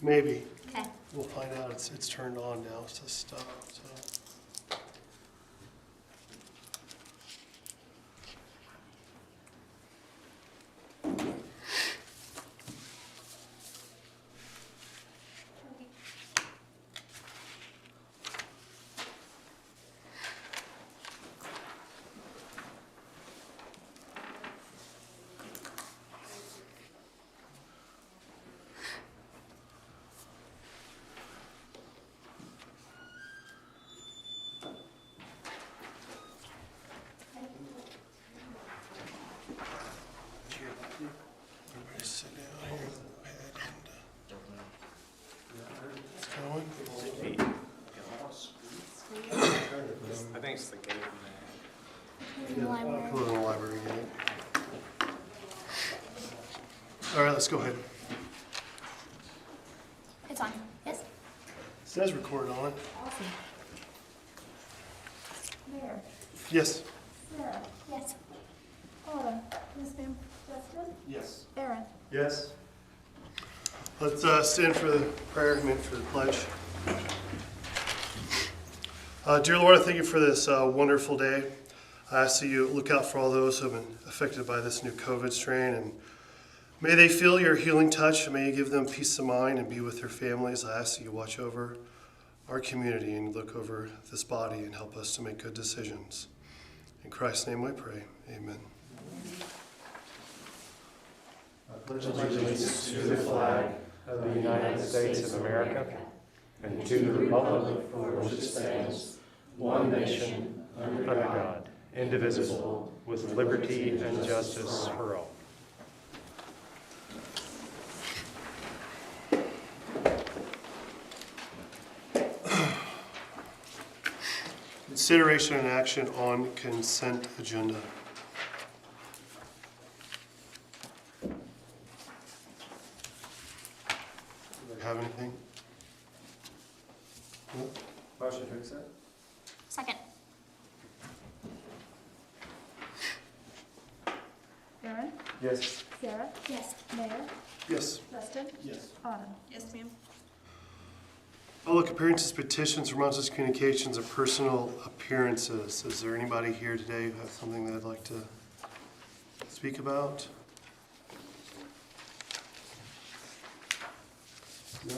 Maybe. Okay. We'll find out. It's turned on now to stop. So. Everybody sit down here. Go ahead and, I think it's the gate. In the library. Put it in the library again. All right, let's go ahead. It's on. Yes? It says record on it. Awesome. Mayor, Yes. Sarah, Yes. Autumn, yes ma'am, Justin, Yes. Aaron. Yes. Let's stand for the prayer and for the pledge. Dear Lord, I thank you for this wonderful day. I ask that you look out for all those who have been affected by this new COVID strain, and may they feel your healing touch, and may you give them peace of mind and be with their families. I ask that you watch over our community and look over this body and help us to make good decisions. In Christ's name I pray. Amen. I pledge allegiance to the flag of the United States of America and to the republic for which it stands, one nation, under God, indivisible, with liberty and justice for all. Consideration and action on consent agenda. Do you have anything? No? Motion to accept? Second. Aaron, Yes. Sarah, Yes. Mayor, Yes. Justin, Yes. Autumn. Yes, ma'am. Public appearances, petitions, remonstrances, communications, and personal appearances. Is there anybody here today who has something they'd like to speak about? No?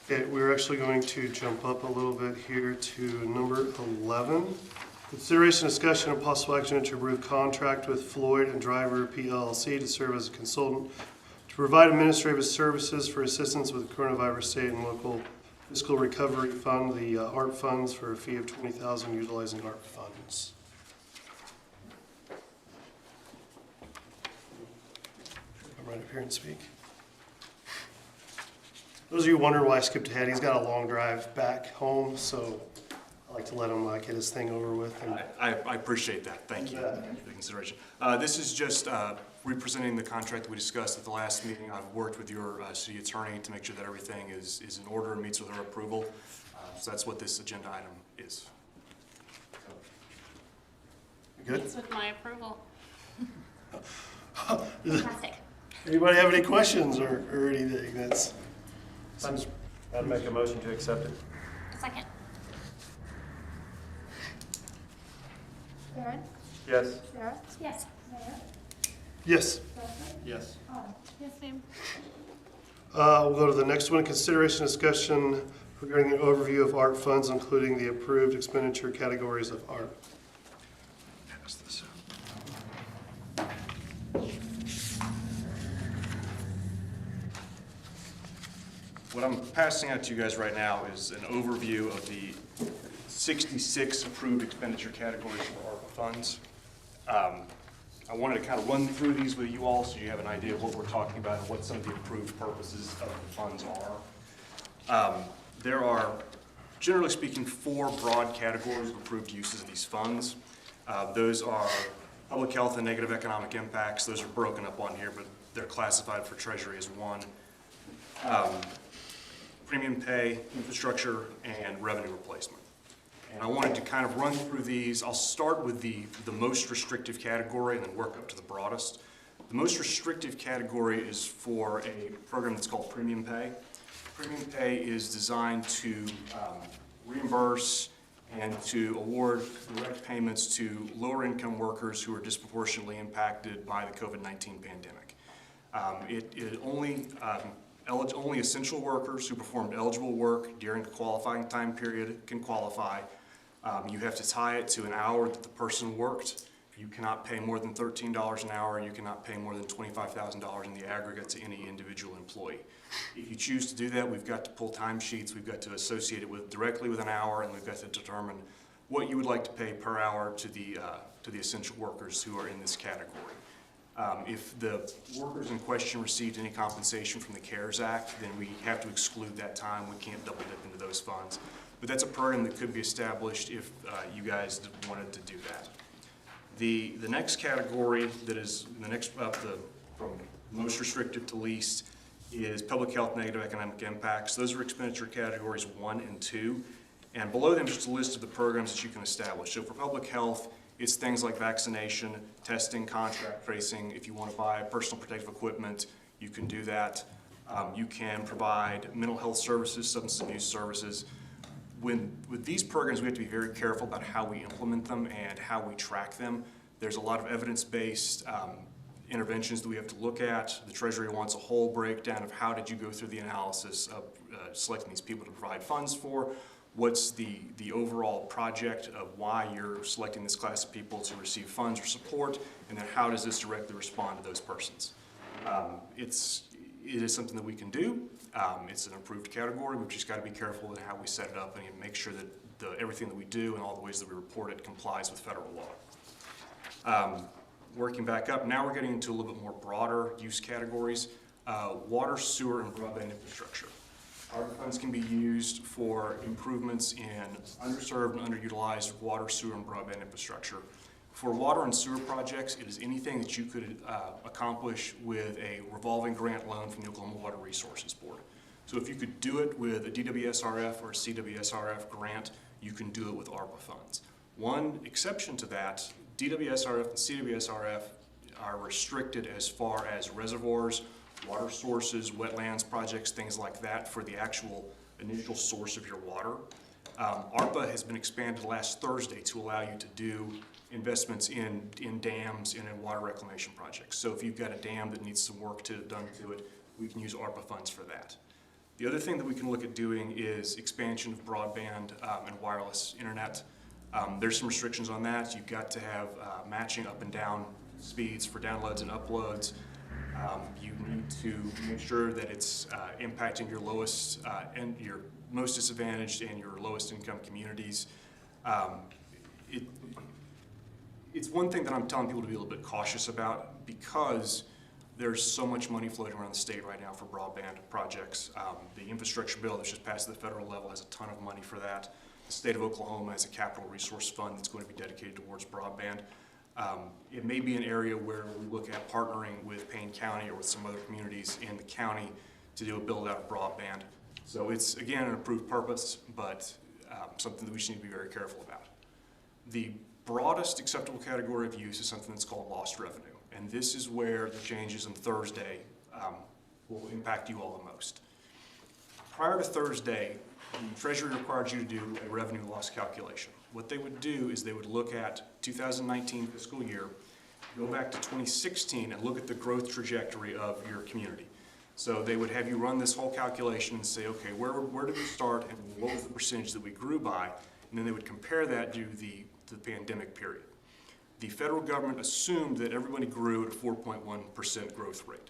Okay, we're actually going to jump up a little bit here to number 11. Consideration, discussion, and possible action to approve contract with Floyd and Driver PLLC to serve as a consultant to provide administrative services for assistance with the coronavirus state and local fiscal recovery fund, the ARP funds, for a fee of $20,000 utilizing ARP funds. Come right up here and speak. Those of you who wonder why I skipped ahead, he's got a long drive back home, so I like to let him get his thing over with. And I appreciate that. Thank you for the consideration. This is just representing the contract that we discussed at the last meeting. I've worked with your city attorney to make sure that everything is in order and meets with her approval. So that's what this agenda item is. You good? It's with my approval. Fantastic. Anybody have any questions or anything? That's I'd make a motion to accept it. Second. Aaron, Yes. Sarah, Yes. Mayor, yes. Justin, Yes. Autumn. Yes, ma'am. We'll go to the next one. Consideration discussion regarding an overview of ARP funds, including the approved expenditure categories of ARP. Pass this out. What I'm passing out to you guys right now is an overview of the 66 approved expenditure categories for ARPA funds. I wanted to kind of run through these with you all so you have an idea of what we're talking about and what some of the approved purposes of the funds are. There are, generally speaking, 4 broad categories of approved uses of these funds. Those are public health and negative economic impacts. Those are broken up on here, but they're classified for Treasury as one. Premium pay, infrastructure, and revenue replacement. And I wanted to kind of run through these. I'll start with the most restrictive category and then work up to the broadest. The most restrictive category is for a program that's called Premium Pay. Premium Pay is designed to reimburse and to award direct payments to lower income workers who are disproportionately impacted by the COVID-19 pandemic. Only essential workers who performed eligible work during the qualifying time period can qualify. You have to tie it to an hour that the person worked. You cannot pay more than $13 an hour. You cannot pay more than $25,000 in the aggregate to any individual employee. If you choose to do that, we've got to pull timesheets. We've got to associate it directly with an hour, and we've got to determine what you would like to pay per hour to the essential workers who are in this category. If the workers in question received any compensation from the CARES Act, then we have to exclude that time. We can't double dip into those funds. But that's a program that could be established if you guys wanted to do that. The next category that is the next up, from most restrictive to least, is public health negative economic impacts. Those are expenditure categories 1 and 2. And below them is just a list of the programs that you can establish. So for public health, it's things like vaccination, testing, contact tracing. If you want to buy personal protective equipment, you can do that. You can provide mental health services, substance abuse services. With these programs, we have to be very careful about how we implement them and how we track them. There's a lot of evidence-based interventions that we have to look at. The Treasury wants a whole breakdown of how did you go through the analysis of selecting these people to provide funds for. What's the overall project of why you're selecting this class of people to receive funds or support, and then how does this directly respond to those persons? It is something that we can do. It's an approved category. We've just got to be careful in how we set it up and make sure that everything that we do and all the ways that we report it complies with federal law. Working back up, now we're getting into a little bit more broader use categories. Water, sewer, and broadband infrastructure. Our funds can be used for improvements in underserved and underutilized water, sewer, and broadband infrastructure. For water and sewer projects, it is anything that you could accomplish with a revolving grant loan from the Oklahoma Water Resources Board. So if you could do it with a DWSRF or a CWSRF grant, you can do it with ARPA funds. One exception to that, DWSRF and CWSRF are restricted as far as reservoirs, water sources, wetlands projects, things like that for the actual initial source of your water. ARPA has been expanded last Thursday to allow you to do investments in dams and in water reclamation projects. So if you've got a dam that needs some work done to it, we can use ARPA funds for that. The other thing that we can look at doing is expansion of broadband and wireless internet. There's some restrictions on that. You've got to have matching up and down speeds for downloads and uploads. You need to make sure that it's impacting your lowest and your most disadvantaged and your lowest income communities. It's one thing that I'm telling people to be a little bit cautious about because there's so much money floating around the state right now for broadband projects. The infrastructure bill that's just passed at the federal level has a ton of money for that. The state of Oklahoma has a capital resource fund that's going to be dedicated towards broadband. It may be an area where we look at partnering with Payne County or with some other communities in the county to do a build out of broadband. So it's, again, an approved purpose, but something that we just need to be very careful about. The broadest acceptable category of use is something that's called lost revenue. And this is where the changes on Thursday will impact you all the most. Prior to Thursday, the Treasury required you to do a revenue loss calculation. What they would do is they would look at 2019 fiscal year, go back to 2016 and look at the growth trajectory of your community. So they would have you run this whole calculation and say, okay, where did we start and what was the percentage that we grew by? And then they would compare that to the pandemic period. The federal government assumed that everybody grew at a 4.1% growth rate.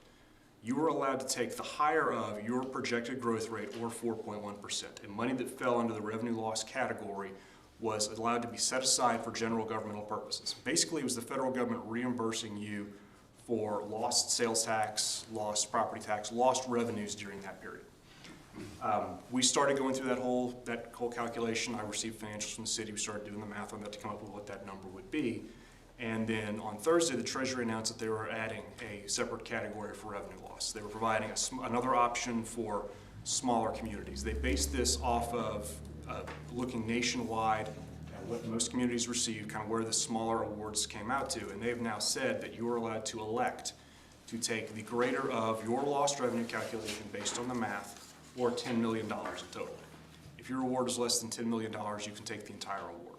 You were allowed to take the higher of your projected growth rate, or 4.1%, and money that fell under the revenue loss category was allowed to be set aside for general governmental purposes. Basically, it was the federal government reimbursing you for lost sales tax, lost property tax, lost revenues during that period. We started going through that whole calculation. I received financials from the city. We started doing the math on that to come up with what that number would be. And then on Thursday, the Treasury announced that they were adding a separate category for revenue loss. They were providing another option for smaller communities. They based this off of looking nationwide what most communities receive, kind of where the smaller awards came out to, and they have now said that you are allowed to elect to take the greater of your lost revenue calculation based on the math, or $10 million in total. If your award is less than $10 million, you can take the entire award.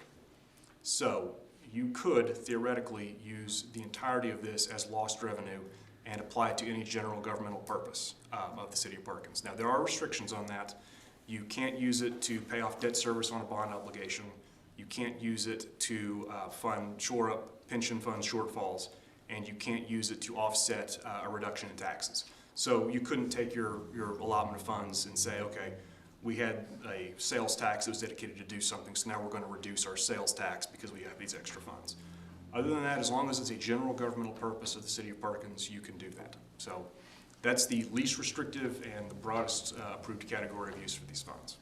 So you could theoretically use the entirety of this as lost revenue and apply it to any general governmental purpose of the city of Perkins. Now, there are restrictions on that. You can't use it to pay off debt service on a bond obligation. You can't use it to shore up pension fund shortfalls, and you can't use it to offset a reduction in taxes. So you couldn't take your allotment of funds and say, okay, we had a sales tax that was dedicated to do something, so now we're going to reduce our sales tax because we have these extra funds. Other than that, as long as it's a general governmental purpose of the city of Perkins, you can do that. So that's the least restrictive and the broadest approved category of use for these funds.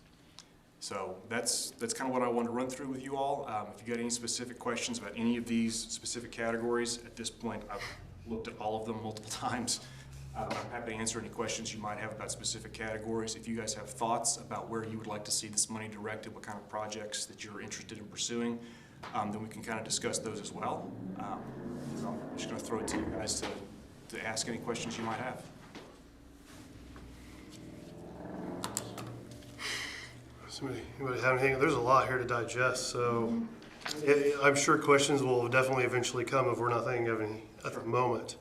So that's kind of what I wanted to run through with you all. If you got any specific questions about any of these specific categories, at this point I've looked at all of them multiple times. I'm happy to answer any questions you might have about specific categories. If you guys have thoughts about where you would like to see this money directed, what kind of projects that you're interested in pursuing, then we can kind of discuss those as well. So I'm just going to throw it to you guys to ask any questions you might have. Anybody have anything? There's a lot here to digest, so I'm sure questions will definitely eventually come if we're not thinking of any at the moment.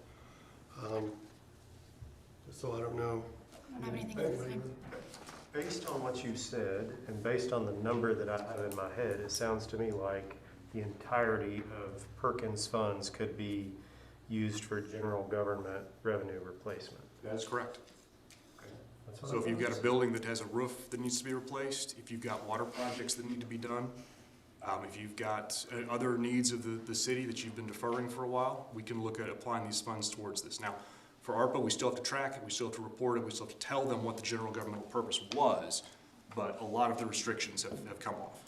So I don't know. I don't have anything at this time. Based on what you said, and based on the number that I have in my head, it sounds to me like the entirety of Perkins funds could be used for general government revenue replacement. That is correct. That's what So I if you've thought. got a building that has a roof that needs to be replaced, if you've got water projects that need to be done, if you've got other needs of the city that you've been deferring for a while, we can look at applying these funds towards this. Now, for ARPA, we still have to track it, we still have to report it, we still have to tell them what the general governmental purpose was, but a lot of the restrictions have come off.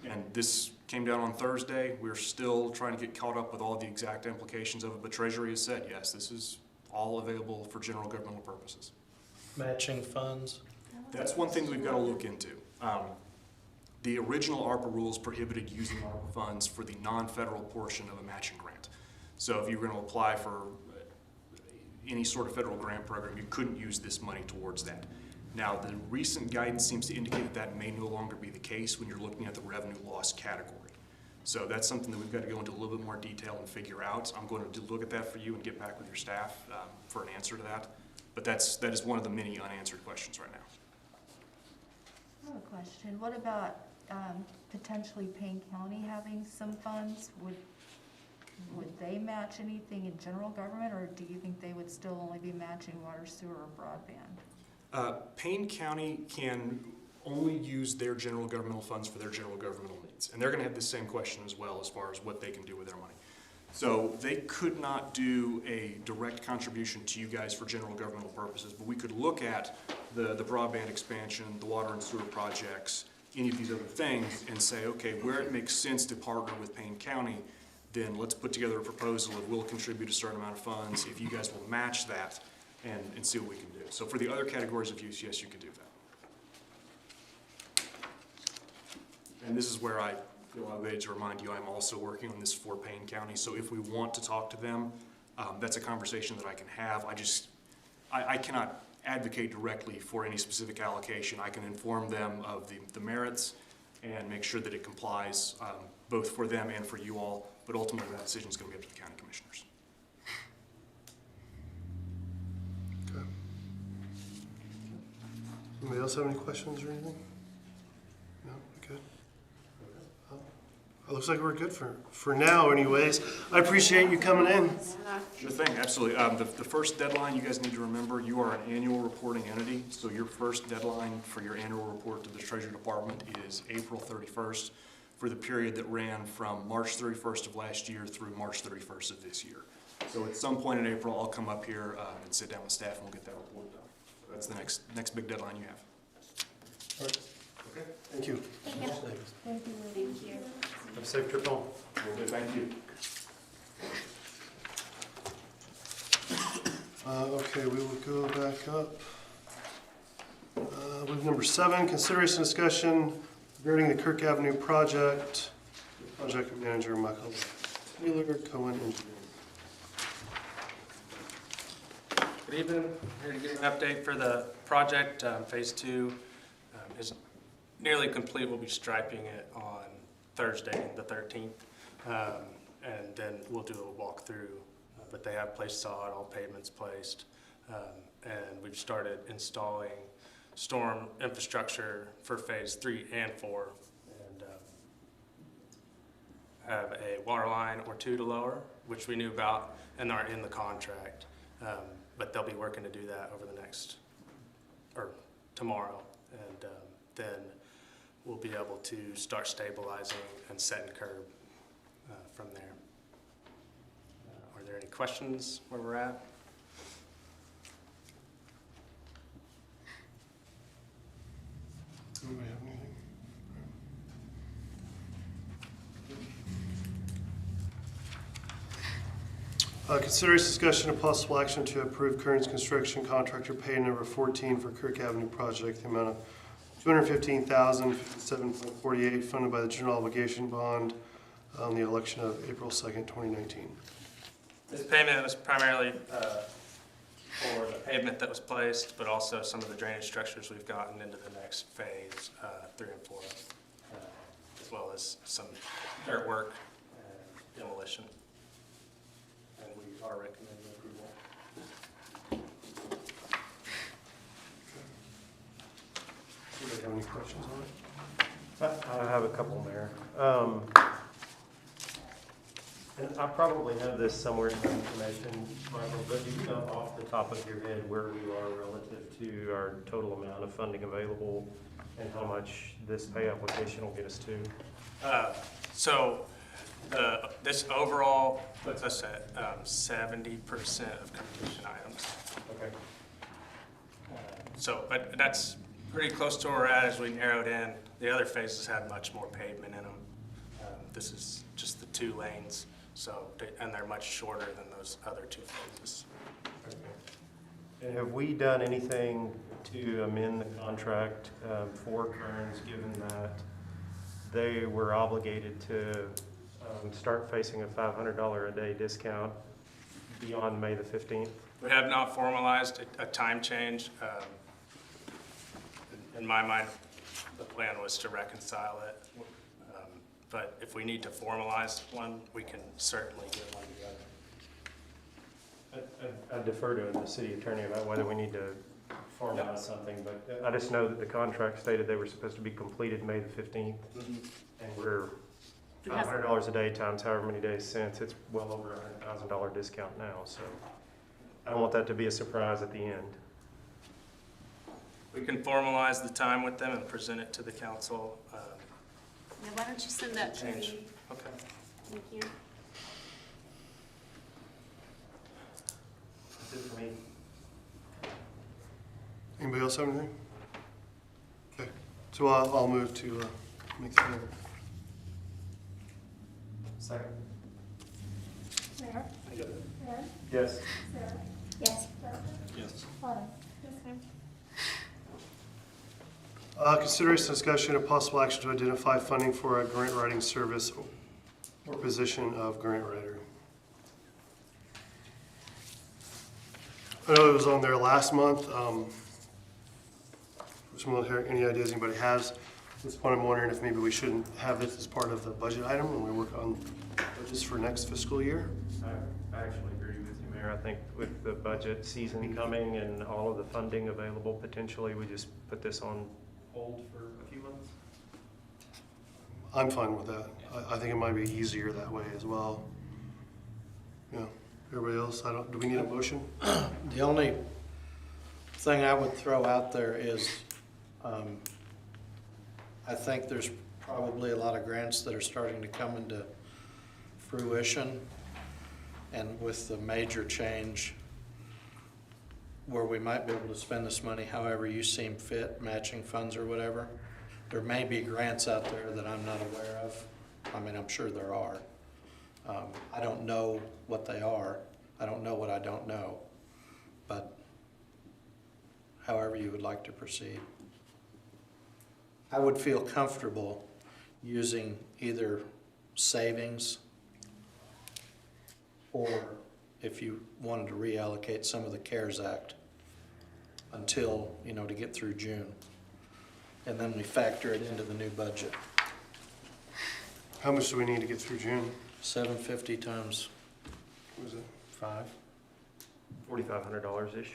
And this came down on Thursday. We're still trying to get caught up with all the exact implications of it, but Treasury has said, yes, this is all available for general governmental purposes. Matching funds. That's one thing that we've got to look into. The original ARPA rules prohibited using ARPA funds for the non-federal portion of a matching grant. So if you were going to apply for any sort of federal grant program, you couldn't use this money towards that. Now, the recent guidance seems to indicate that that may no longer be the case when you're looking at the revenue loss category. So that's something that we've got to go into a little bit more detail and figure out. I'm going to look at that for you and get back with your staff for an answer to that. But that is one of the many unanswered questions right now. I have a question. What about potentially Payne County having some funds? Would they match anything in general government, or do you think they would still only be matching water, sewer, or broadband? Payne County can only use their general governmental funds for their general governmental needs. And they're going to have the same question as well as far as what they can do with their money. So they could not do a direct contribution to you guys for general governmental purposes, but we could look at the broadband expansion, the water and sewer projects, any of these other things, and say, okay, where it makes sense to partner with Payne County, then let's put together a proposal of we'll contribute a certain amount of funds if you guys will match that and see what we can do. So for the other categories of use, yes, you could do that. And this is where I feel obligated to remind you I'm also working on this for Payne County. So if we want to talk to them, that's a conversation that I can have. I cannot advocate directly for any specific allocation. I can inform them of the merits and make sure that it complies both for them and for you all, but ultimately that decision is going to be up to the county commissioners. Okay. Anybody else have any questions or anything? No? We good? It looks like we're good for now anyways. I appreciate you coming in. Sure thing, absolutely. The first deadline you guys need to remember, you are an annual reporting entity, so your first deadline for your annual report to the Treasury Department is April 31st for the period that ran from March 31st of last year through March 31st of this year. So at some point in April, I'll come up here and sit down with staff and we'll get that report done. So that's the next big deadline you have. All right. Okay. Thank you. Thank you. Thank you. Thank you. Have a safe trip home. Thank you. Okay, we will go back up. We have number 7, consideration discussion Regarding the Kirk Avenue project, project manager Michael Taylor, Cohen Engineering. Good evening. Here to give an update for the project. Phase 2 is nearly complete. We'll be striping it on Thursday, the 13th. And then we'll do a walkthrough. But they have placed sod, all pavements placed. And we've started installing storm infrastructure for phase 3 and 4. And have a water line or 2 to lower, which we knew about and are in the contract. But they'll be working to do that over the next, or tomorrow. And then we'll be able to start stabilizing and setting curb from there. Are there any questions where we're at? Anybody have anything? Consideration discussion of possible action to approve Kearns Construction Contractor Pay Number 14 for Kirk Avenue Project, the amount of $215,057.48 funded by the General Obligation Bond on the election of April 2nd, 2019. This payment was primarily for the pavement that was placed, but also some of the drainage structures we've gotten into the next phase, 3 and 4, as well as some dirt work and demolition. And we are recommending approval. Do you have any questions on it? I have a couple, Mayor. And I probably have this somewhere in the information, Michael, but do you know off the top of your head where we are relative to our total amount of funding available and how much this pay application will get us to? So this overall puts us at 70% of completion items. Okay. So, but that's pretty close to where we're at as we narrowed in. The other phases had much more pavement in them. This is just the 2 lanes, and they're much shorter than those other 2 phases. Okay. And have we done anything to amend the contract for Kearns, given that they were obligated to start facing a $500 a day discount beyond May the 15th? We have not formalized a time change. In my mind, the plan was to reconcile it. But if we need to formalize one, we can certainly get one together. I defer to the city attorney about whether we need to formalize something, but I just know that the contract stated they were supposed to be completed May the 15th, and we're $500 a day times however many days since. It's well over a $100,000 discount now, so I don't want that to be a surprise at the end. We can formalize the time with them and present it to the council. Yeah, why don't you send that to Change. me? Okay. Thank you. That's it for me. Anybody else have anything? Okay, so I'll move to make the payment. Second. Mayor? Aaron? Yes. Sarah? Yes. Justin? Yes. Autumn? Yes, ma'am. Consideration discussion of possible action to identify funding for a grant writing service or position of grant writer. I know it was on there last month. Just want to hear any ideas anybody has. At this point, I'm wondering if maybe we shouldn't have this as part of the budget item when we work on budgets for next fiscal year. I actually agree with you, Mayor. I think with the budget season coming and all of the funding available potentially, we just put this on hold for a few months. I'm fine with that. I think it might be easier that way as well. Yeah, everybody else, do we need a motion? The only thing I would throw out there is, I think there's probably a lot of grants that are starting to come into fruition. And with the major change where we might be able to spend this money however you seem fit, matching funds or whatever, there may be grants out there that I'm not aware of. I mean, I'm sure there are. I don't know what they are. I don't know what I don't know. But however you would like to proceed. I would feel comfortable using either savings or if you wanted to reallocate some of the CARES Act until, to get through June. And then we factor it into the new budget. How much do we need to get through June? 750 times What is it? 5. $4,500-ish.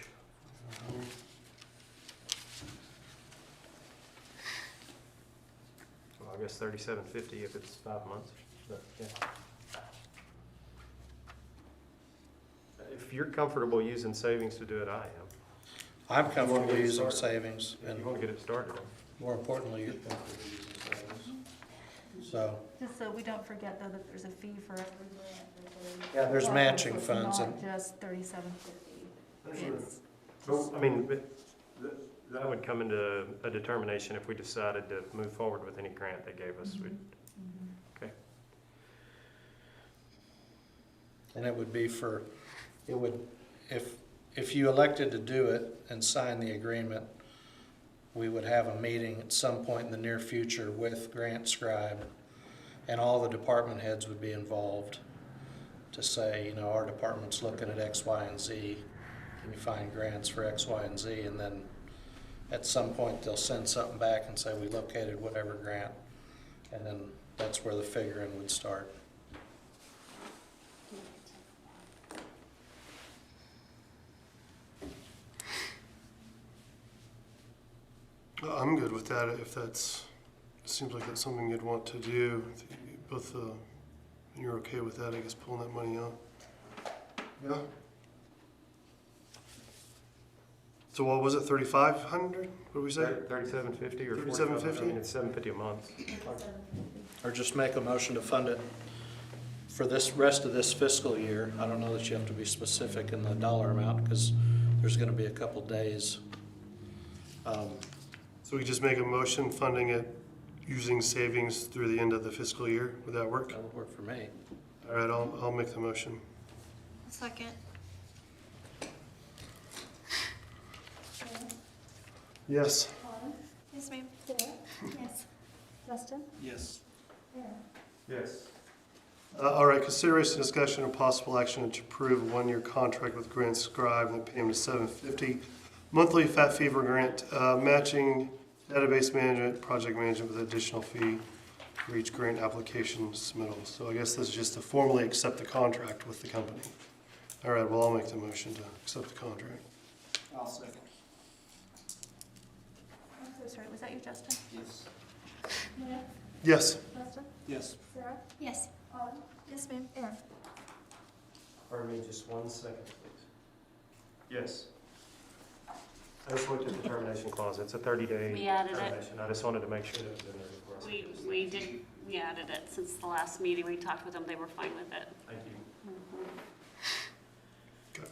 Well, I guess $3,750 if it's 5 months, but yeah. If you're comfortable using savings to do it, I am. I'm comfortable get it using started? savings If and you want to get it started. more importantly, so, Just so we don't forget though that there's a fee for every grant. yeah, there's matching funds It's and not just $3,750. It's Well, I mean, that would come into a determination if we decided to move forward with any grant they gave us. We'd- Okay. and it would be if you elected to do it and sign the agreement, we would have a meeting at some point in the near future with Grant Scribe, and all the department heads would be involved to say, our department's looking at X, Y, and Z. Can you find grants for X, Y, and Z? And then at some point, they'll send something back and say, we located whatever grant. And then that's where the figuring would start. I'm good with that if it seems like that's something you'd want to do. Both, you're okay with that, I guess, pulling that money out? Yeah. So what was it, 3,500? What did we say? $3,750 or $3,750? $4,500? I mean, it's $750 a month. Or just make a motion to fund it for this rest of this fiscal year. I don't know that you have to be specific in the dollar amount because there's going to be a couple days. So we just make a motion funding it using savings through the end of the fiscal year? Would that work? That would work for me. All right, I'll make the motion. Second. Yes. Yes, ma'am. Yes. Justin? Yes. Yes. All right, consideration, discussion, and possible action to approve a one-year contract with Grant Scribe and pay him to $750 monthly fat fee for grant, matching database management, project management with additional fee for each grant application submittal. So I guess this is just to formally accept the contract with the company. All right, well, I'll make the motion to accept the contract. I'll second. I'm so sorry, was that you, Justin? Yes. Mayor? Yes. Justin? Yes. Sarah? Yes. Autumn? Yes, ma'am. Aaron? Pardon me, just 1 second, please. Yes. I just looked at the termination clause. It's a 30-day We added it. termination. I just wanted to make sure that it was in there before I said We did, we added it since the last meeting. We talked with them, they were fine with it. Thank you. Okay.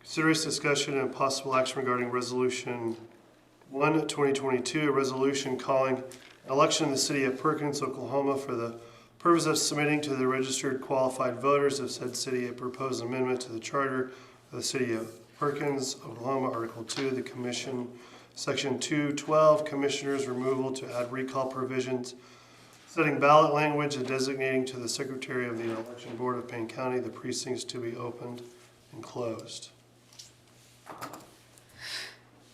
Consideration, discussion, and possible action regarding Resolution 1, 2022, a resolution calling an election in the city of Perkins, Oklahoma for the purpose of submitting to the registered qualified voters of said city a proposed amendment to the charter of the city of Perkins, Oklahoma, Article 2, the commission, Section 212, commissioners' removal to add recall provisions, setting ballot language and designating to the secretary of the election board of Payne County the precincts to be opened and closed.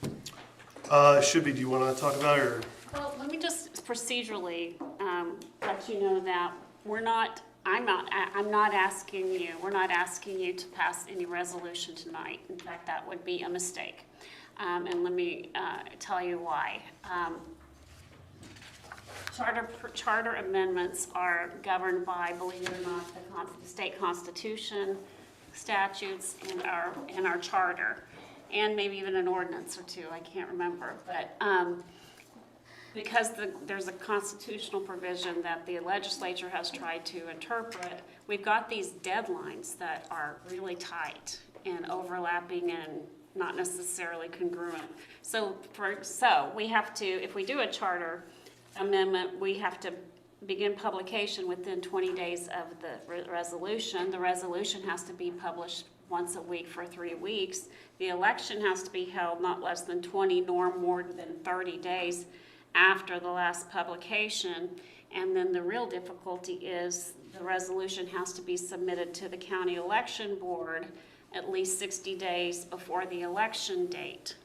Do you want to talk about it, or? Well, let me just procedurally let you know that we're not asking you to pass any resolution tonight. In fact, that would be a mistake. And let me tell you why. Charter amendments are governed by, believe it or not, the state constitution, statutes, and our charter, and maybe even an ordinance or two, I can't remember. But because there's a constitutional provision that the legislature has tried to interpret, we've got these deadlines that are really tight and overlapping and not necessarily congruent. So we have to, if we do a charter amendment, we have to begin publication within 20 days of the resolution. The resolution has to be published once a week for 3 weeks. The election has to be held not less than 20 nor more than 30 days after the last publication. And then the real difficulty is the resolution has to be submitted to the county election board at least 60 days before the election date.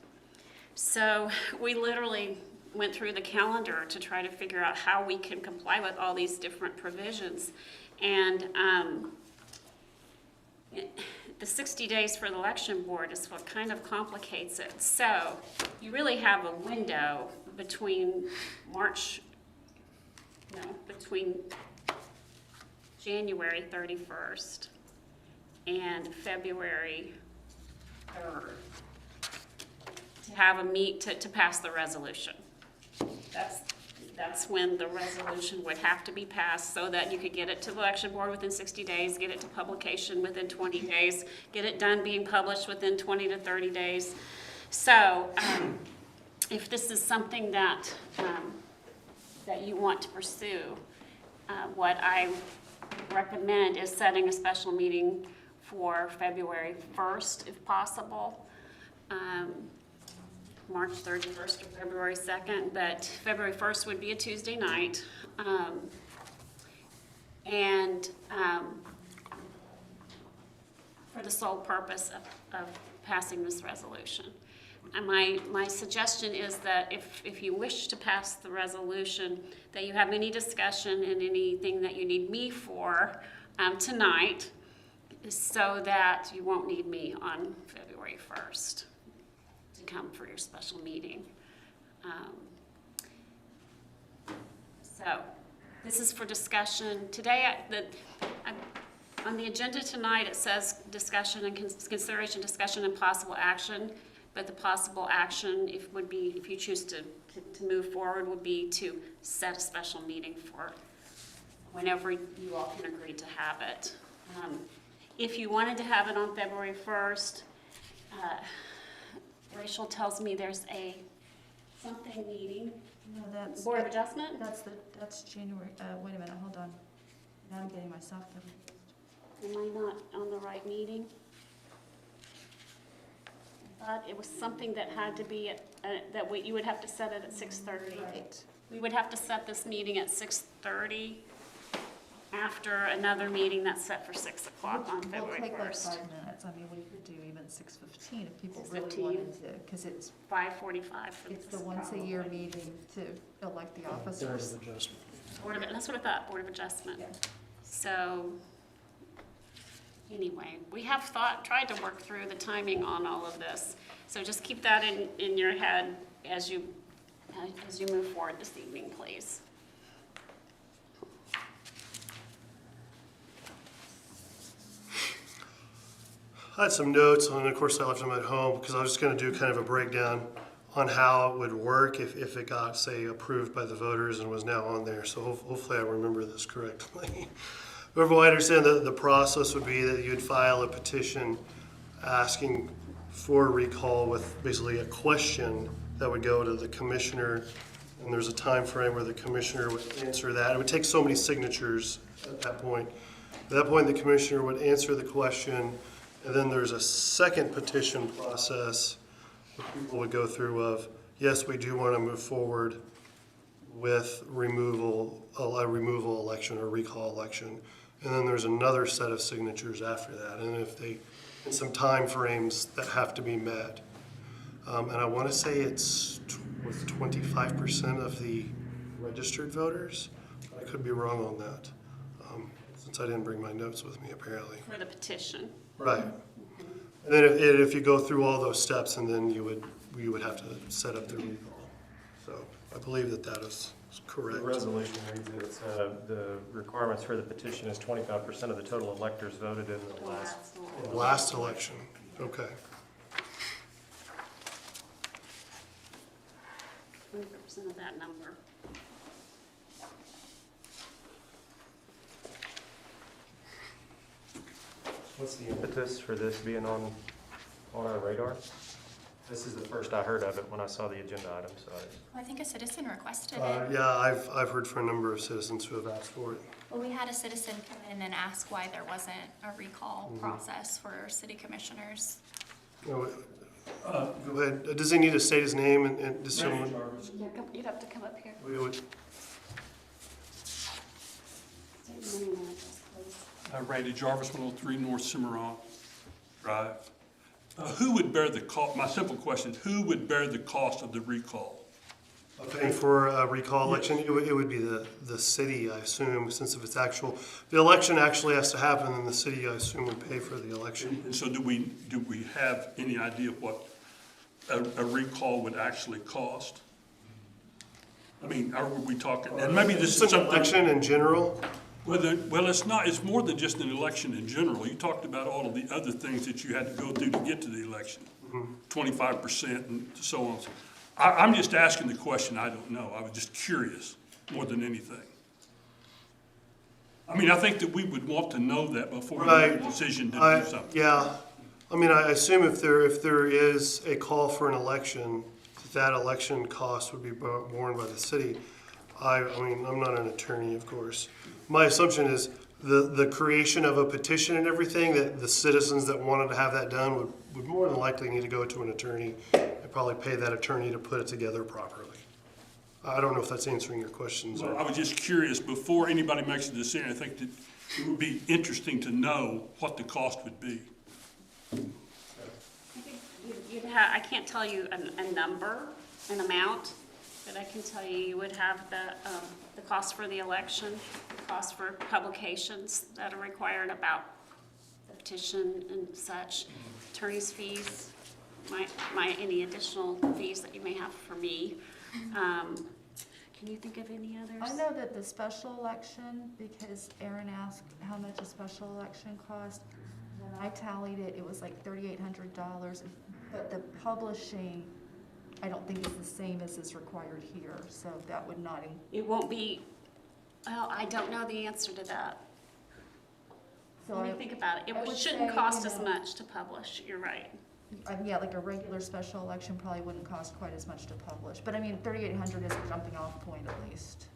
So we literally went through the calendar to try to figure out how we can comply with all these different provisions. And the 60 days for the election board is what kind of complicates it. So you really have a window between between January 31st and February 3rd to have to pass the resolution. That's when the resolution would have to be passed so that you could get it to the election board within 60 days, get it to publication within 20 days, get it done being published within 20 to 30 days. So if this is something that you want to pursue, what I recommend is setting a special meeting for February 1st, if possible. March 31st or February 2nd, but February 1st would be a Tuesday night. For the sole purpose of passing this resolution. And my suggestion is that if you wish to pass the resolution, that you have any discussion and anything that you need me for tonight, so that you won't need me on February 1st to come for your special meeting. So this is for discussion. Today, on the agenda tonight, it says discussion and consideration, discussion, and possible action. But the possible action, if you choose to move forward, would be to set a special meeting for whenever you all can agree to have it. If you wanted to have it on February 1st, Rachel tells me there's something meeting. No, that's. Board of Adjustment? That's January, wait a minute, hold on. Now I'm getting myself confused. Am I not on the right meeting? But it was something that had to be, you would have to set it at 6:30. Right. We would have to set this meeting at 6:30 after another meeting that's set for 6 o'clock on February 1st. We'll take like 5 minutes. I mean, we could do even 6:15 if people 6:15. really wanted to, because it's 5:45 for the this, once a year probably. meeting to elect the Board officers. of Adjustment. That's what I thought, Board of Adjustment. Yeah. So, anyway, we have tried to work through the timing on all of this. So just keep that in your head as you move forward this evening, please. I had some notes, and of course I left them at home because I was just going to do kind of a breakdown on how it would work if it got, say, approved by the voters and was now on there. So hopefully I remember this correctly. But from what I understand, the process would be that you'd file a petition asking for a recall with basically a question that would go to the commissioner, and there's a time frame where the commissioner would answer that. It would take so many signatures at that point. At that point, the commissioner would answer the question, and then there's a second petition process that people would go through of, yes, we do want to move forward with a removal election or recall election. And then there's another set of signatures after that, and some time frames that have to be met. And I want to say it's with 25% of the registered voters. I could be wrong on that, since I didn't bring my notes with me apparently. For the petition. Right. And then if you go through all those steps, and then you would have to set up the recall. So I believe that is correct. The resolution reads that the requirements for the petition is 25% of the total electors voted in the last. Last election, okay. 100% of that number. What's the impetus for this being on our radar? This is the first I heard of it when I saw the agenda item, so I think a citizen requested it. Yeah, I've heard from a number of citizens who have asked for it. Well, we had a citizen come in and ask why there wasn't a recall process for city commissioners. Go ahead. Does he need to state his name and just someone? You'd have to come up here. We would- State your name and address, please. Randy Jarvis, 103 North Cimarron Drive. Who would bear the cost, my simple question, who would bear the cost of the recall? Paying for a recall election, it would be the city, I assume, since if it's actual, the election actually has to happen, then the city, I assume, would pay for the election. And so do we have any idea of what a recall would actually cost? I mean, are we talking, and maybe this is It's an something. election in general. Well, it's not, it's more than just an election in general. You talked about all of the other things that you had to go through to get to the election. 25% and so on. I'm just asking the question, I don't know. I was just curious more than anything. I mean, I think that we would want to know that before we make a decision to do something. Yeah, I mean, I assume if there is a call for an election, that election cost would be borne by the city. I mean, I'm not an attorney, of course. My assumption is the creation of a petition and everything, that the citizens that wanted to have that done would more than likely need to go to an attorney and probably pay that attorney to put it together properly. I don't know if that's answering your questions. Well, I was just curious, before anybody makes a decision, I think that it would be interesting to know what the cost would be. I can't tell you a number, an amount, but I can tell you would have the cost for the election, the cost for publications that are required about the petition and such, attorney's fees, any additional fees that you may have for me. Can you think of any others? I know that the special election, because Aaron asked how much a special election cost, when I tallied it, it was like $3,800, but the publishing, I don't think is the same as is required here, so that would not, It won't be, well, I don't know the answer to that. so Let me think about it. I It would shouldn't say, cost you as know, much to publish, you're right. Yeah, like a regular special election probably wouldn't cost quite as much to publish, but I mean, 3,800 is a jumping off point at least.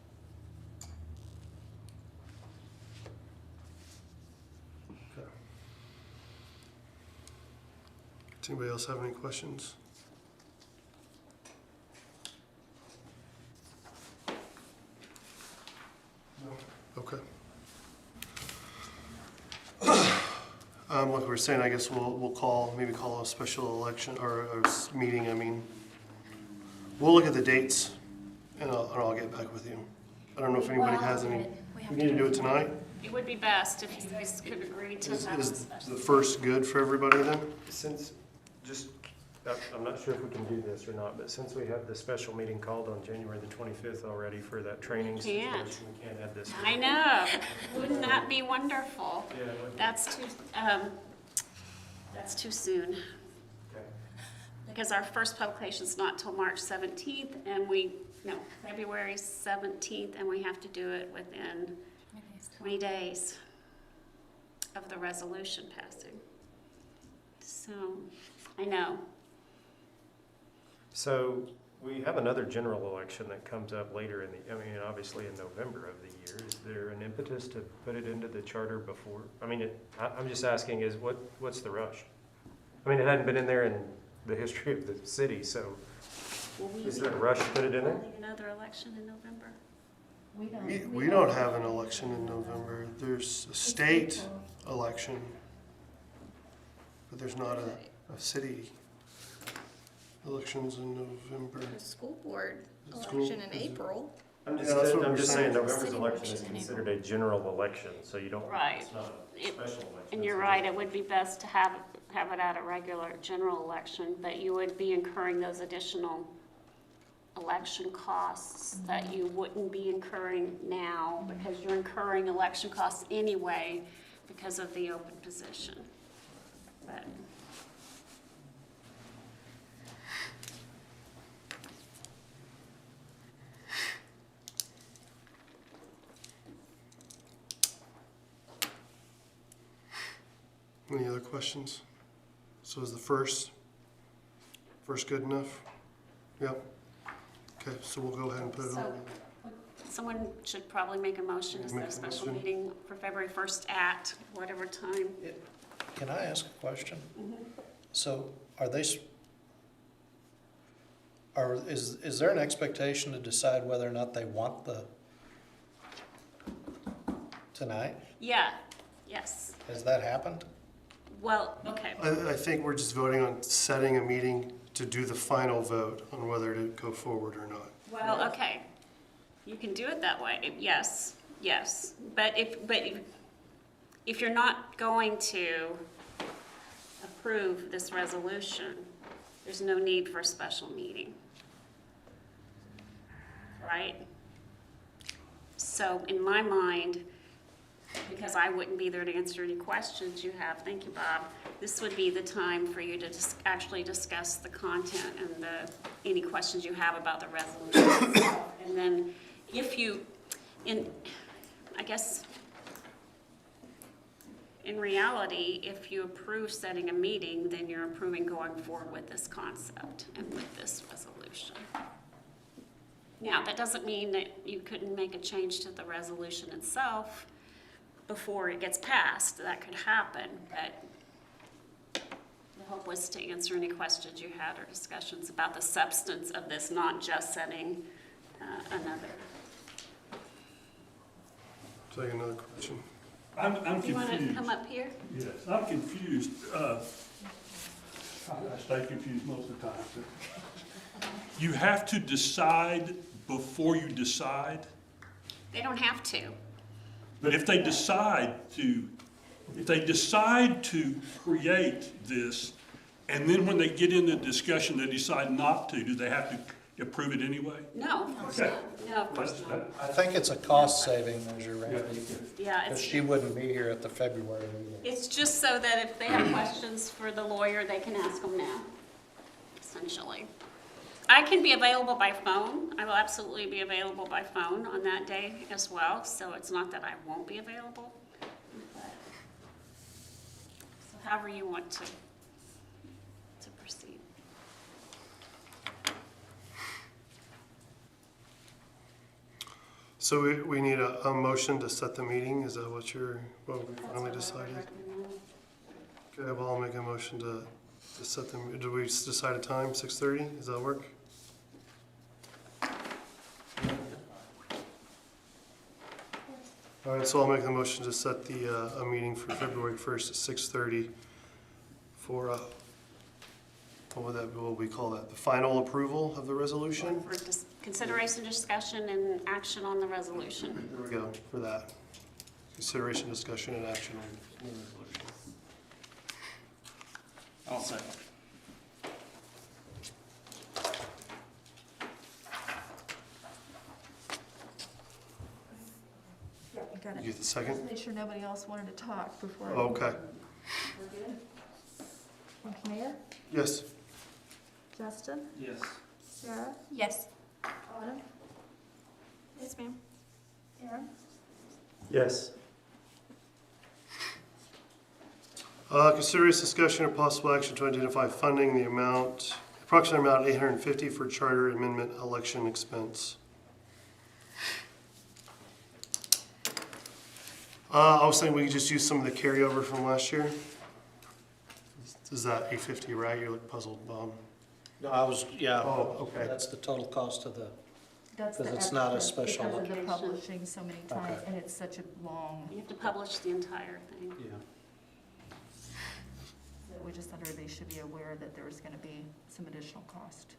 Does anybody else have any questions? Okay. Like we were saying, I guess we'll maybe call a special election or a meeting, I mean. We'll look at the dates and I'll get back with you. I don't know if anybody has any, we need to do it tonight? It would be best if you guys could agree to have a Is special. the first good for everybody then? since, I'm not sure if we can do this or not, but since we have the special meeting called on January the 25th already for that training can't. situation, we can't add this. I know, wouldn't that be wonderful? Yeah, it would be. That's too soon, Okay. because our first publication's not till March 17th, and February 17th, and we have to do it within 20 days of the resolution passing. So, I know. So we have another general election that comes up later obviously in November of the year. Is there an impetus to put it into the charter before? I mean, I'm just asking what's the rush? I mean, it hadn't been in there in the history of the city, so Will we is there a rush to put it in there? holding another election in November? We don't have an election in November. There's a state election, but there's not a city elections in November. The school board The school- election in April. I'm Yeah, that's what I'm we're just saying saying. November's City election is election in considered a general election, so you don't, Right. it's not a It- special election. And you're right, it would be best to have it at a regular general election, but you would be incurring those additional election costs that you wouldn't be incurring now, because you're incurring election costs anyway because of the open position. But Any other questions? So is the first First good enough? Yep. Okay, so we'll go ahead and put it So, on. someone should probably make a motion to set Make a a special motion. meeting for February 1st at whatever time. Can I ask a question? So are they, is there an expectation to decide whether or not they want tonight? Yeah, yes. Has that happened? Well, okay. I think we're just voting on setting a meeting to do the final vote on whether to go forward or not. Well, okay. You can do it that way. Yes, yes. But if you're not going to approve this resolution, there's no need for a special meeting. Right? So in my mind, because I wouldn't be there to answer any questions you have, thank you, Bob, this would be the time for you to actually discuss the content and any questions you have about the resolution itself. And then if you, I guess, in reality, if you approve setting a meeting, then you're approving going forward with this concept and with this resolution. Now, that doesn't mean that you couldn't make a change to the resolution itself before it gets passed. That could happen, but the hope was to answer any questions you had or discussions about the substance of this, not just setting another. Take another question. I'm Do you want to confused. come up here? Yes, I'm confused. I stay confused most of the time. You have to decide before you decide, They don't have to. but if they decide to create this, and then when they get into discussion, they decide not to, do they have to approve it anyway? No, of course Okay. not. No, of course not. I think it's a cost-saving measure, Randy, Yeah, because it's, she wouldn't be here at the February meeting. it's just so that if they have questions for the lawyer, they can ask them now, essentially. I can be available by phone. I will absolutely be available by phone on that day as well, so it's not that I won't be available. But- So however you want to proceed. So we need a motion to set the meeting, is that what we finally decided? Okay, well, I'll make a motion to set them, did we decide a time, 6:30, does that work? All right, so I'll make the motion to set a meeting for February 1st at 6:30 for, what will we call that, the final approval of the resolution? For consideration, discussion, and action on the resolution. There we go, for that. Consideration, discussion, and action on the resolution. I'll second. You got You it. get the second? Just make sure nobody else wanted to talk before. Okay, We're good? Mayor? yes. Justin? Yes. Sarah? Yes. Autumn? Yes, ma'am. Aaron? Yes. Consider discussion of possible action to identify funding the approximate amount $850 for charter amendment election expense. I was thinking we could just use some of the carryover from last year. Is that $850, right? You look puzzled, Bob. No, yeah. Oh, okay. That's the total cost of the, That's Because the it's not a extra special Because of the location. publishing so many times, Okay. and it's such a long, You have to publish the entire thing. yeah. that we just thought everybody should be aware that there was gonna be some additional cost.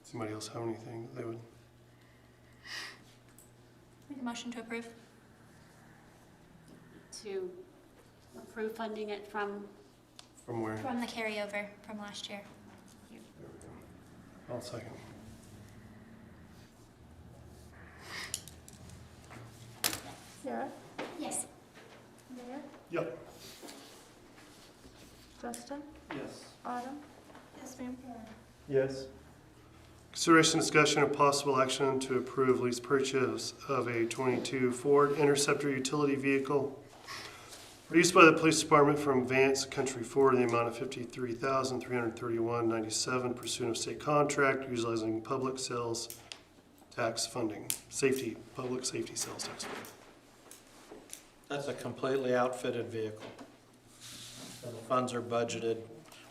Somebody else have anything they would? Make a motion to approve. To approve funding it from, From where? From the carryover from last year. I'll second. Sarah? Yes. Mayor? Yep. Justin? Yes. Autumn? Yes, ma'am. Yes. Consideration, discussion, and possible action to approve lease purchase of a '22 Ford Interceptor utility vehicle Produced by the police department from Vance Country Ford in the amount of $53,331.97 pursuant of state contract utilizing public sales tax funding, public safety sales tax funding. That's a completely outfitted vehicle. And the funds are budgeted,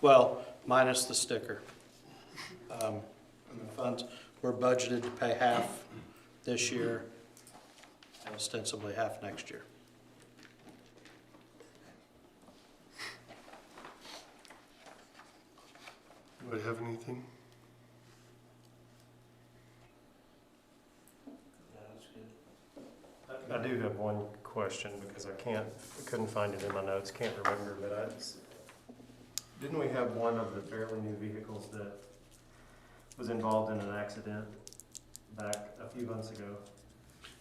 well, minus the sticker. And the funds were budgeted to pay half this year and ostensibly half next year. Anybody have anything? I do have one question because I couldn't find it in my notes, can't remember, but didn't we have one of the fairly new vehicles that was involved in an accident back a few months ago?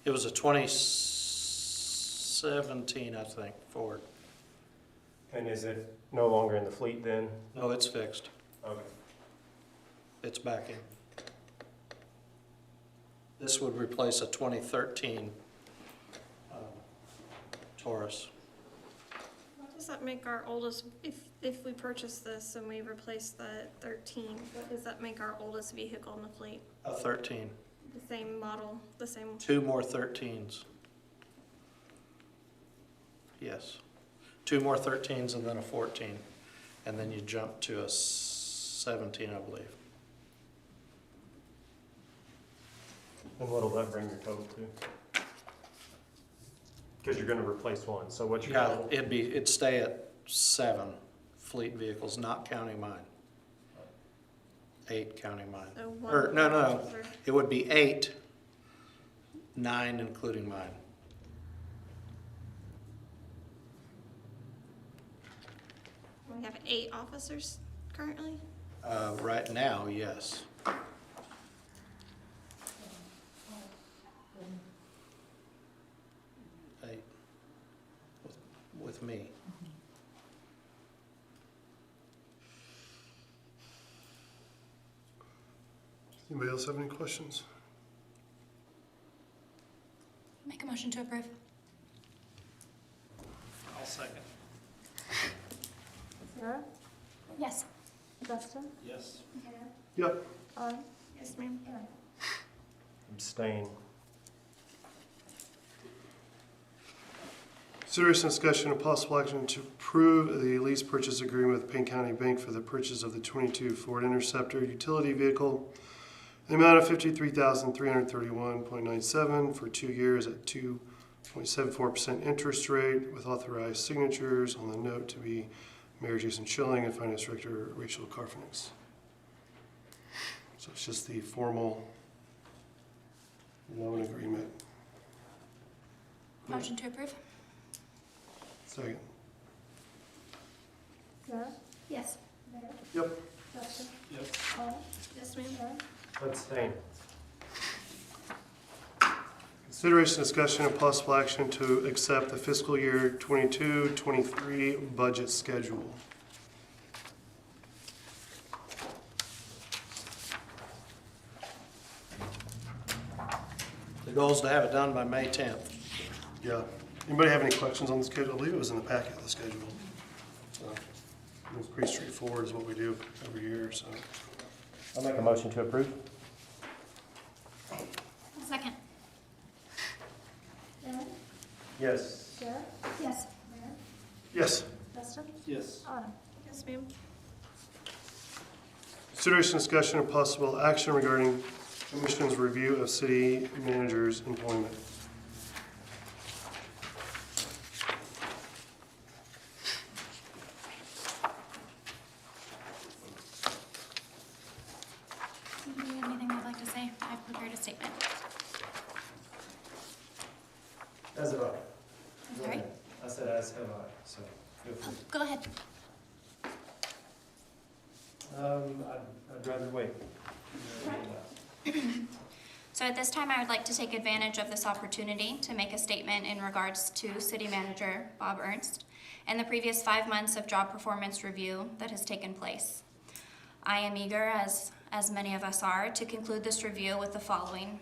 It was a 2017, I think, Ford. And is it no longer in the fleet then? No, it's fixed. Okay. It's back in. This would replace a 2013 Taurus. What does that make our oldest, if we purchase this and we replace the 13, what does that make our oldest vehicle in the fleet? A 13. The same model, the same, 2 more 13s. Yes. 2 more 13s and then a 14. And then you jump to a 17, I believe. And what'll that bring your total to? Because you're gonna replace one, so what's your Yeah, total? it'd stay at 7 fleet vehicles, not counting mine. 8 counting mine. so one. Or, no, officer. it would be 8, 9 including mine. We have 8 officers currently? Right now, yes. 8 with me. Anybody else have any questions? Make a motion to approve. I'll second. Sarah? Yes. Justin? Yes. Yep. Yes, ma'am. Abstain. Consideration discussion and possible action to approve the lease purchase agreement with Payne County Bank for the purchase of the 22 Ford Interceptor utility vehicle in the amount of $53,331.97 for 2 years at 2.74% interest rate with authorized signatures on the note to be Mayor Jason Schilling and Finance Director Rachel Carfinix. So it's just the formal loan agreement. Motion to approve. Second. Sarah? Yes. Yep. Justin? Yes. Yes, ma'am. Abstain. Consideration, discussion, and possible action to accept the fiscal year 22-23 budget schedule. The goal is to have it done by May 10th. Yeah. Anybody have any questions on the schedule? I believe it was in the packet, the schedule. So it's pretty straightforward is what we do every year, so. I'll make a motion to approve. Second. Yes. Sarah? Yes. Yes. Justin? Yes. Autumn? Yes, ma'am. Consideration, discussion, and possible action regarding Commission's review of city manager's employment. Do you have anything you'd like to say? I've prepared a statement. As have I. Sorry? I said as have I, so feel free. Go ahead. I'd rather wait. So at this time, I would like to take advantage of this opportunity to make a statement in regards to City Manager Bob Ernst and the previous 5 months of job performance review that has taken place. I am eager, as many of us are, to conclude this review with the following.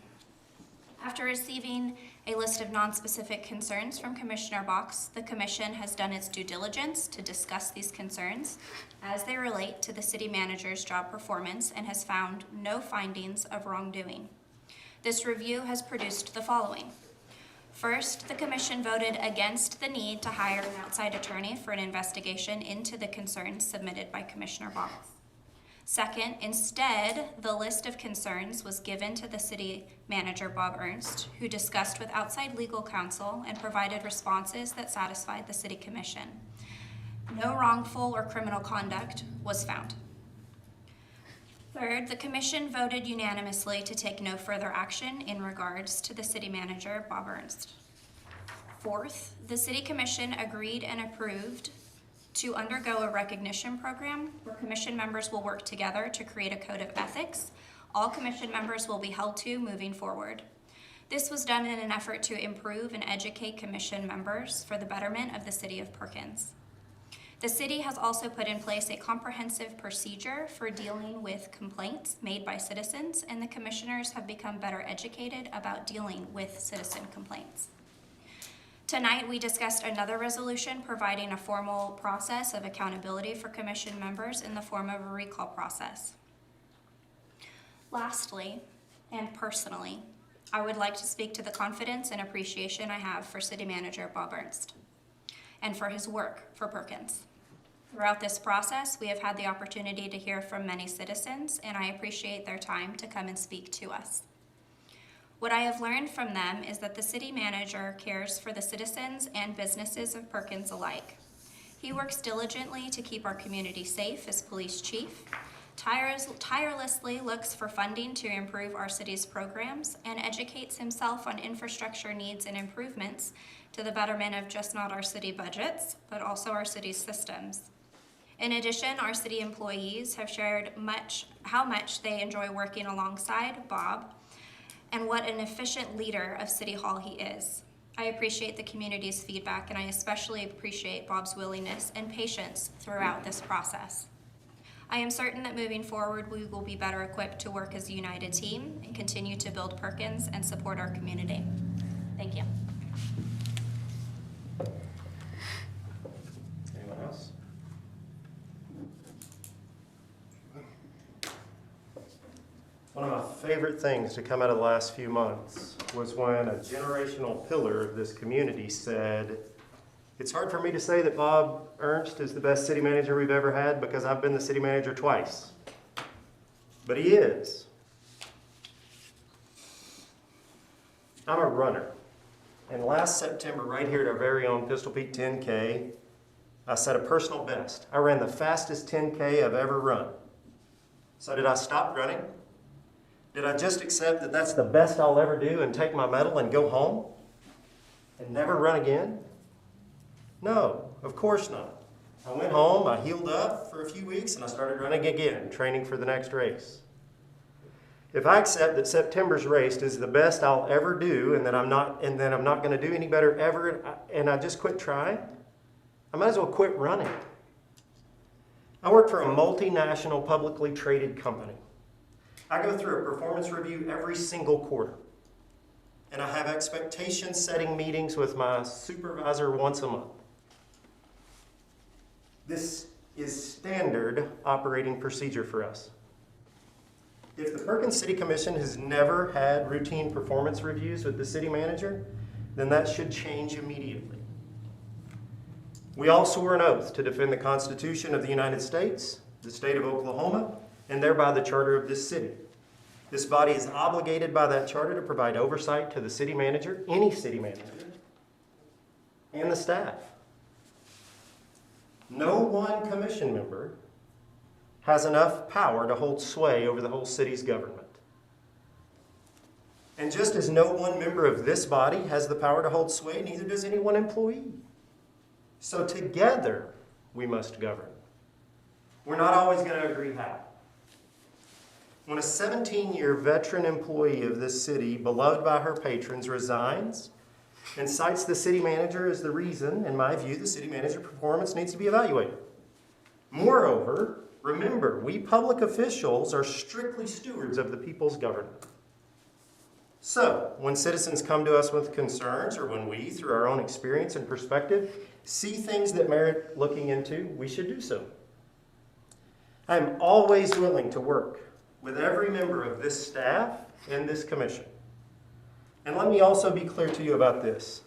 After receiving a list of non-specific concerns from Commissioner Box, the Commission has done its due diligence to discuss these concerns as they relate to the City Manager's job performance and has found no findings of wrongdoing. This review has produced the following. First, the Commission voted against the need to hire an outside attorney for an investigation into the concerns submitted by Commissioner Box. Second, instead, the list of concerns was given to the City Manager, Bob Ernst, who discussed with outside legal counsel and provided responses that satisfied the City Commission. No wrongful or criminal conduct was found. Third, the Commission voted unanimously to take no further action in regards to the City Manager, Bob Ernst. Fourth, the City Commission agreed and approved to undergo a recognition program where Commission members will work together to create a code of ethics all Commission members will be held to moving forward. This was done in an effort to improve and educate Commission members for the betterment of the City of Perkins. The City has also put in place a comprehensive procedure for dealing with complaints made by citizens, and the Commissioners have become better educated about dealing with citizen complaints. Tonight, we discussed another resolution providing a formal process of accountability for Commission members in the form of a recall process. Lastly, and personally, I would like to speak to the confidence and appreciation I have for City Manager Bob Ernst and for his work for Perkins. Throughout this process, we have had the opportunity to hear from many citizens, and I appreciate their time to come and speak to us. What I have learned from them is that the City Manager cares for the citizens and businesses of Perkins alike. He works diligently to keep our community safe as police chief, tirelessly looks for funding to improve our city's programs, and educates himself on infrastructure needs and improvements to the betterment of just not our city budgets, but also our city's systems. In addition, our city employees have shared how much they enjoy working alongside Bob and what an efficient leader of City Hall he is. I appreciate the community's feedback, and I especially appreciate Bob's willingness and patience throughout this process. I am certain that moving forward, we will be better equipped to work as a united team and continue to build Perkins and support our community. Thank you. Anyone else? One of my favorite things to come out of the last few months was when a generational pillar of this community said, "It's hard for me to say that Bob Ernst is the best city manager we've ever had because I've been the city manager twice." But he is. I'm a runner. And last September, right here at our very own Pistol Peak 10K, I set a personal best. I ran the fastest 10K I've ever run. So did I stop running? Did I just accept that that's the best I'll ever do and take my medal and go home and never run again? No, of course not. I went home, I healed up for a few weeks, and I started running again, training for the next race. If I accept that September's race is the best I'll ever do and that I'm not going to do any better ever, and I just quit trying, I might as well quit running. I work for a multinational publicly traded company. I go through a performance review every single quarter. And I have expectation setting meetings with my supervisor once a month. This is standard operating procedure for us. If the Perkins City Commission has never had routine performance reviews with the city manager, then that should change immediately. We all swore an oath to defend the Constitution of the United States, the state of Oklahoma, and thereby the charter of this city. This body is obligated by that charter to provide oversight to the city manager, any city manager, and the staff. No one commission member has enough power to hold sway over the whole city's government. And just as no one member of this body has the power to hold sway, neither does any one employee. So together we must govern. We're not always going to agree how. When a 17-year veteran employee of this city, beloved by her patrons, resigns and cites the city manager as the reason, in my view, the city manager performance needs to be evaluated. Moreover, remember, we public officials are strictly stewards of the people's government. So, when citizens come to us with concerns, or when we, through our own experience and perspective, see things that merit looking into, we should do so. I am always willing to work with every member of this staff and this commission. And let me also be clear to you about this.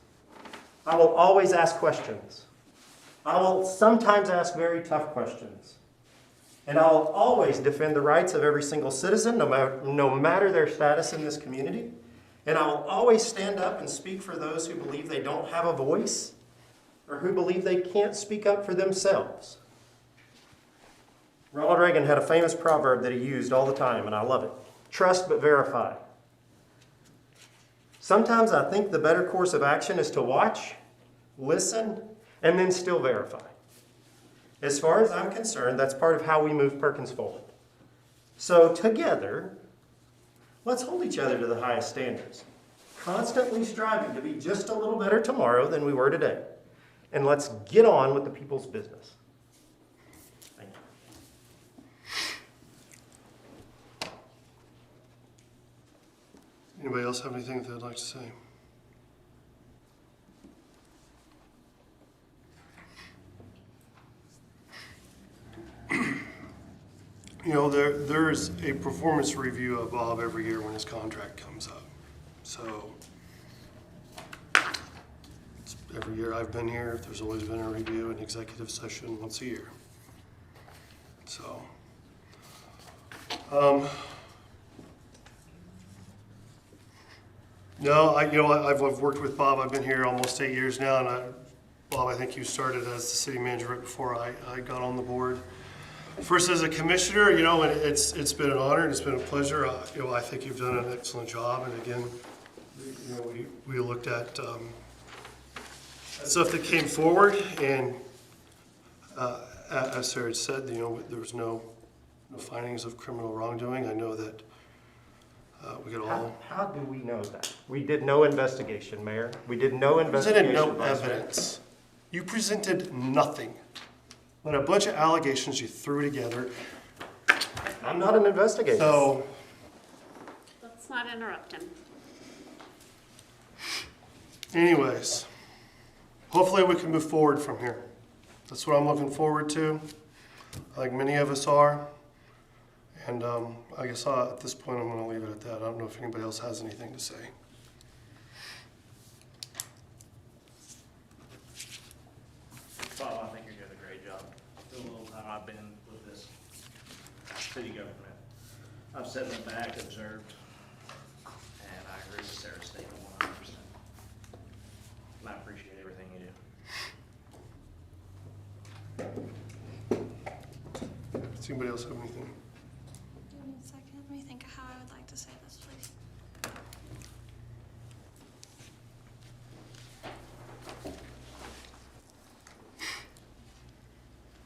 I will always ask questions. I will sometimes ask very tough questions. And I will always defend the rights of every single citizen, no matter their status in this community. And I will always stand up and speak for those who believe they don't have a voice or who believe they can't speak up for themselves. Ronald Reagan had a famous proverb that he used all the time, and I love it. Trust but verify. Sometimes I think the better course of action is to watch, listen, and then still verify. As far as I'm concerned, that's part of how we move Perkins forward. So together, let's hold each other to the highest standards, constantly striving to be just a little better tomorrow than we were today. And let's get on with the people's business. Thank you. Anybody else have anything that they'd like to say? You know, there is a performance review of Bob every year when his contract comes up. So every year I've been here, there's always been a review, an executive session once a year. So, no, I've worked with Bob. I've been here almost 8 years now, and Bob, I think you started as the city manager right before I got on the board. First as a commissioner, and it's been an honor and it's been a pleasure. I think you've done an excellent job. And again, we looked at stuff that came forward, and as Sarah had said, there was no findings of criminal wrongdoing. I know that we could all. How do we know that? We did no investigation, Mayor. We did no investigation. Presented no evidence. You presented nothing. But a bunch of allegations you threw together. I'm not an investigator. So, Let's not interrupt him. anyways, hopefully we can move forward from here. That's what I'm looking forward to, like many of us are. And I guess at this point I'm going to leave it at that. I don't know if anybody else has anything to say. Bob, I think you're doing a great job. The little time I've been with this city government, I've sat in the back, observed, and I agree with Sarah's statement 100%. And I appreciate everything you do. Does anybody else have anything? Give me a second, let me think of how I would like to say this, please.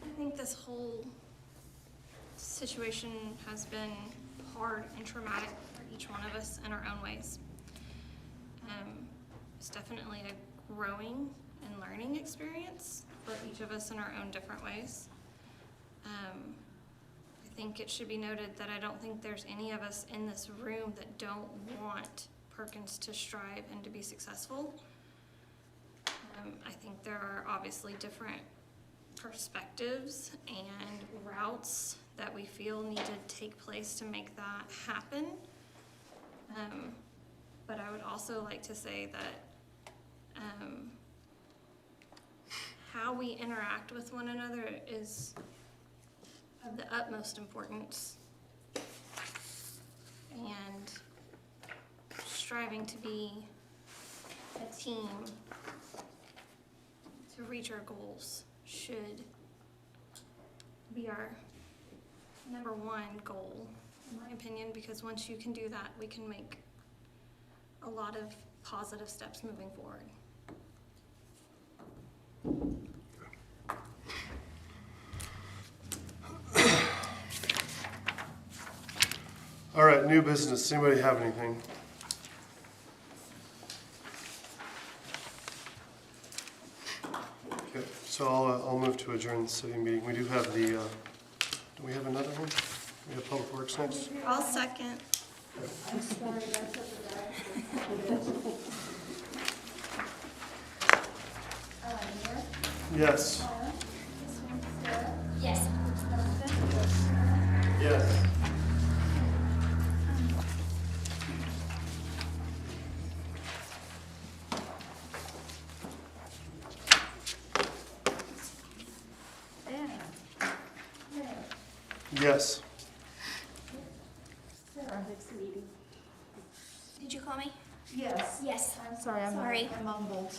I think this whole situation has been hard and traumatic for each one of us in our own ways. It's definitely a growing and learning experience for each of us in our own different ways. I think it should be noted that I don't think there's any of us in this room that don't want Perkins to strive and to be successful. I think there are obviously different perspectives and routes that we feel need to take place to make that happen. But I would also like to say that how we interact with one another is of the utmost importance. And striving to be a team to reach our goals should be our number one goal, in my opinion, because once you can do that, we can make a lot of positive steps moving forward. All right, new business. Does anybody have anything? Okay, so I'll move to adjourn the city meeting. We do have do we have another one? We have Public Works next? I'll second. Yes. Yes. Yes. Yes. Next meeting. Did you call me? Yes. Yes. I'm sorry, I'm Sorry. mumbled.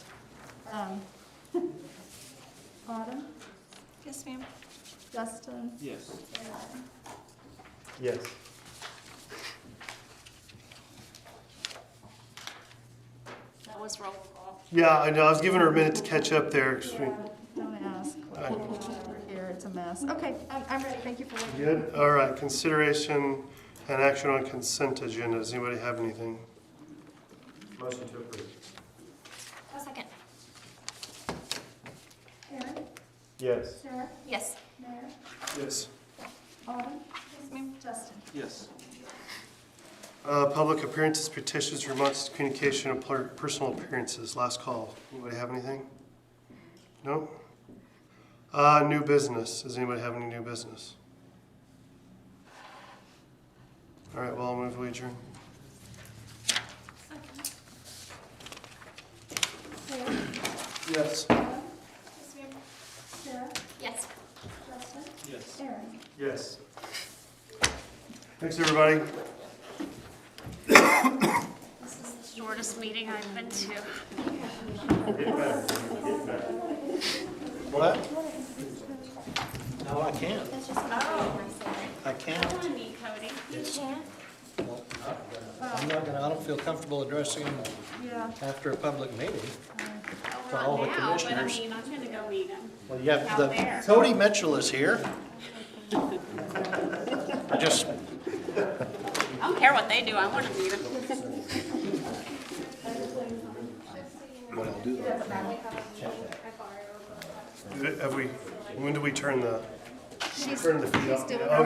Autumn, Yes, ma'am. Justin, Yes. Yes. That was roll call. Yeah, I know, I was giving her a minute to catch up there. 'Cause we- don't ask. Over here, it's a mess. Okay, I'm ready, thank you for waiting. Good, all right, consideration and action on consent agenda. Does anybody have anything? Motion to approve. A second. Aaron, Yes. Sarah, Yes. Mayor, Yes. Autumn, Yes, ma'am. Justin. Yes. Public appearances, petitions, remarks, communication, and personal appearances. Last call. Anybody have anything? No? New business. Does anybody have any new business? All right, well, I'll move to adjourn. Yes. Yes, ma'am. Sarah, Yes. Justin, Yes. Aaron. Yes. Thanks, everybody. This is the shortest meeting I've been to. What? No, I can't. That's just oh. I I can't. want to meet Cody. You can't? I'm not gonna, I don't feel comfortable addressing him Yeah. after a public meeting. Oh, For all the not now, but I commissioners. mean, I'm going to go meet him. Well, yeah, Out there. Cody Mitchell is here. I just, I don't care what they do, I want to meet him. Have we, when do we turn the She's feed off? doing Oh,